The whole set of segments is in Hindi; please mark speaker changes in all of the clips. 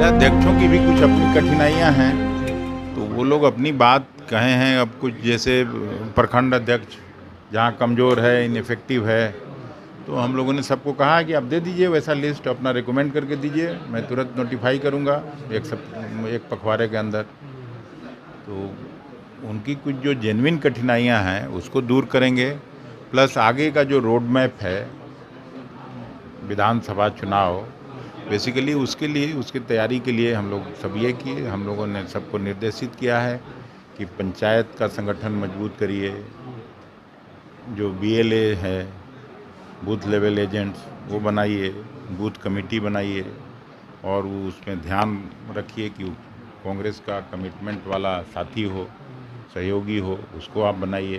Speaker 1: जिलाध्यक्षों की भी कुछ अपनी कठिनाइयां हैं, तो वो लोग अपनी बात कहे हैं। अब कुछ जैसे प्रखंड अध्यक्ष जहाँ कमज़ोर है, इनफेक्टिव है, तो हम लोगों ने सबको कहा कि आप दे दीजिए वैसा लिस्ट, अपना रिकमेंड करके दीजिए, मैं तुरंत नोटिफाई करूँगा एक पखवाड़े के अंदर। तो उनकी कुछ जो जेन्युइन कठिनाइयाँ हैं उसको दूर करेंगे, प्लस आगे का जो रोड मैप है विधानसभा चुनाव, बेसिकली उसके लिए, उसकी तैयारी के लिए हम लोग सब ये किए, हम लोगों ने सबको निर्देशित किया है कि पंचायत का संगठन मजबूत करिए, जो बीएलए है, बूथ लेवल एजेंट्स, वो बनाइए, बूथ कमेटी बनाइए, और वो उसमें ध्यान रखिए कि कांग्रेस का कमिटमेंट वाला साथी हो, सहयोगी हो, उसको आप बनाइए।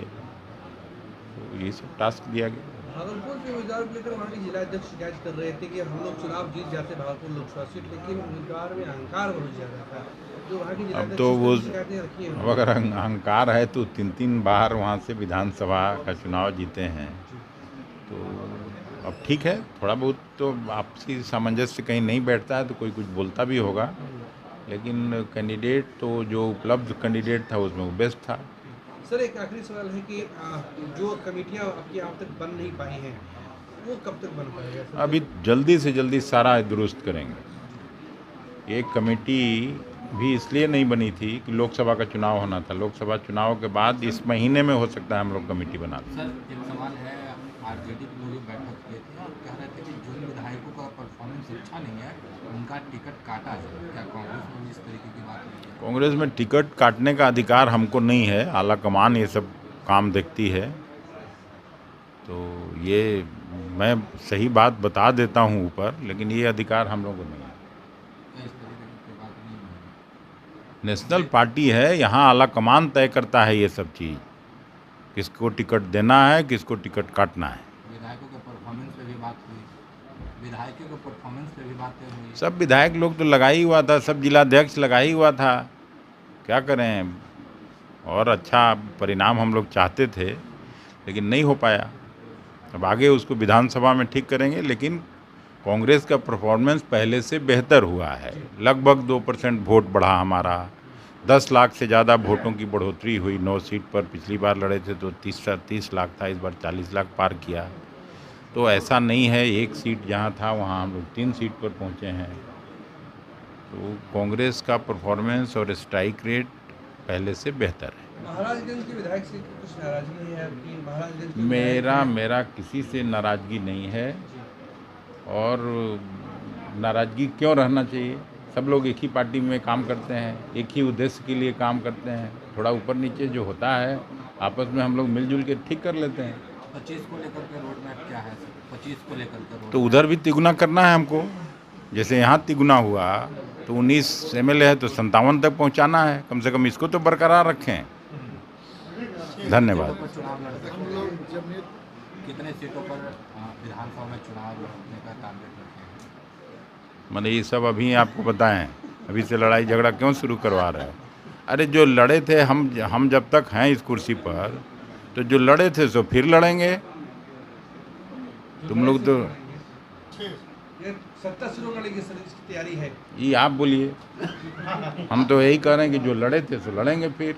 Speaker 1: तो ये सब टास्क दिया गया।
Speaker 2: भागलपुर के उम्मीदवार को लेकर वहाँ के जिलाध्यक्ष शिकायत कर रहे थे कि हम लोग चुनाव जीत जाते भागलपुर लोकसभा सीट, लेकिन उम्मीदवार में अहंकार बहुत ज्यादा था। जो वहाँ के
Speaker 1: अब
Speaker 2: जिलाध्यक्ष
Speaker 1: तो वो,
Speaker 2: शिकायतें रखी हैं,
Speaker 1: अब अगर अहंकार है तो 3-3 बार वहाँ से विधानसभा का चुनाव जीते हैं, तो अब ठीक है, थोड़ा बहुत तो आपसी सामंजस्य कहीं नहीं बैठता है तो कोई कुछ बोलता भी होगा, लेकिन कैंडिडेट तो जो उपलब्ध कैंडिडेट था उसमें वो बेस्ट था।
Speaker 2: सर एक आखिरी सवाल है कि जो कमेटियाँ आपकी अब तक बन नहीं पाई हैं वो कब तक बन पाएगा सर?
Speaker 1: अभी जल्दी से जल्दी सारा दुरुस्त करेंगे। एक कमेटी भी इसलिए नहीं बनी थी कि लोकसभा का चुनाव होना था, लोकसभा चुनाव के बाद इस महीने में हो सकता है हम लोग कमेटी बना दें।
Speaker 3: सर एक सवाल है, आरजेडी के लोग बैठक किए थे और कह रहे थे कि जिन विधायकों का परफॉर्मेंस अच्छा नहीं है उनका टिकट काटा जाए, क्या कांग्रेस में इस तरीके की बात नहीं है?
Speaker 1: कांग्रेस में टिकट काटने का अधिकार हमको नहीं है, आला कमान ये सब काम देखती है। तो ये मैं सही बात बता देता हूँ ऊपर, लेकिन ये अधिकार हम लोगों को नहीं है।
Speaker 3: क्या इस तरीके की बात नहीं है?
Speaker 1: नेशनल पार्टी है, यहाँ आला कमान तय करता है ये सब चीज़, किसको टिकट देना है, किसको टिकट काटना है।
Speaker 3: विधायकों के परफॉर्मेंस पे भी बात हुई, विधायकों के परफॉर्मेंस पे भी बातें हुई।
Speaker 1: सब विधायक लोग तो लगा ही हुआ था, सब जिलाध्यक्ष लगा ही हुआ था, क्या करें। और अच्छा परिणाम हम लोग चाहते थे, लेकिन नहीं हो पाया। अब आगे उसको विधानसभा में ठीक करेंगे, लेकिन कांग्रेस का परफॉर्मेंस पहले से बेहतर हुआ है। लगभग 2% वोट बढ़ा हमारा, 10 लाख से ज़्यादा वोटों की बढ़ोतरी हुई 9 सीट पर। पिछली बार लड़े थे तो 30 लाख था, इस बार 40 लाख पार किया। तो ऐसा नहीं है, एक सीट जहाँ था वहाँ हम लोग 3 सीट पर पहुँचे हैं। तो कांग्रेस का परफॉर्मेंस और स्ट्राइक रेट पहले से बेहतर है।
Speaker 2: महाराजगंज के विधायक से कुछ नाराजगी है आपकी? महाराजगंज के
Speaker 1: मेरा किसी से नाराज़गी नहीं है, और नाराज़गी क्यों रहना चाहिए। सब लोग एक ही पार्टी में काम करते हैं, एक ही उद्देश्य के लिए काम करते हैं। थोड़ा ऊपर नीचे जो होता है आपस में हम लोग मिलजुल के ठीक कर लेते हैं।
Speaker 3: 25 को लेकर के रोड मैप क्या है सर? 25 को लेकर के रोड
Speaker 1: तो उधर भी तिगुना करना है हमको, जैसे यहाँ तिगुना हुआ तो 19 एमएलए है तो 57 तक पहुँचाना है, कम से कम इसको तो बरकरार रखें। धन्यवाद।
Speaker 3: पर चुनाव लड़ते हैं, कितने सीटों पर विधानसभा में चुनाव लड़ने का टारगेट रखे हैं?
Speaker 1: मैंने ये सब अभी आपको बताएं, अभी से लड़ाई झगड़ा क्यों शुरू करवा रहे हैं? अरे जो लड़े थे, हम जब तक हैं इस कुर्सी पर, तो जो लड़े थे सो फिर लड़ेंगे। तुम लोग तो
Speaker 2: ये 70 सीटों का लेके सर इसकी तैयारी है?
Speaker 1: ये आप बोलिए, हम तो यही कह रहे हैं कि जो लड़े थे सो लड़ेंगे फिर।